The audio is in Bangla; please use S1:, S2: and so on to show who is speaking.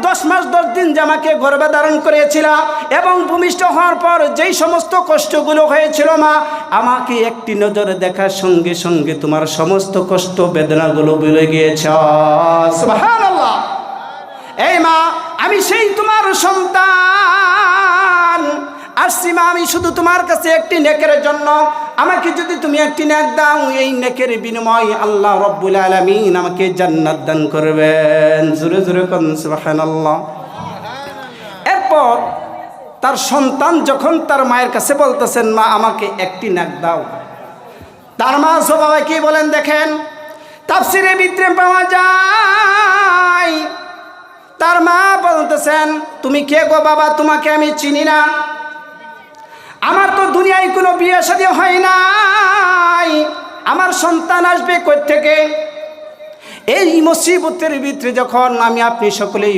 S1: 10 মাস 10 দিন যে আমাকে গর্ভে ধারণ করেছিল এবং ভূমিষ্ঠ হওয়ার পর যেই সমস্ত কষ্টগুলো হয়েছিল মা, আমাকে একটি নজরে দেখার সঙ্গে সঙ্গে তোমার সমস্ত কষ্ট বেদনাগুলো ভুলে গিয়েছে। সুবহানাল্লাহ। এই মা, আমি সেই তোমার সন্তান আসছি মা, আমি শুধু তোমার কাছে একটি নেকের জন্য। আমাকে যদি তুমি একটি নেক দাও, এই নেকের বিনিময়ে আল্লাহ রাব্বুল আলামিন আমাকে জান্নাত দান করবেন। জোরে জোরে কোন সুবহানাল্লাহ। এরপর তার সন্তান যখন তার মায়ের কাছে বলতেছেন, মা আমাকে একটি নেক দাও, তার মা স্বভাবে কি বলেন দেখেন, তাফসীরে ভিতরে পাওয়া যায় তার মা বলতেছেন, তুমি কে গো বাবা, তোমাকে আমি চিনি না, আমার তো দুনিয়ায় কোনো বিয়ে শাদী হয় নাই, আমার সন্তান আসবে কই থেকে? এই মুসিবতের ভিতরে যখন আমি আপনি সকলেই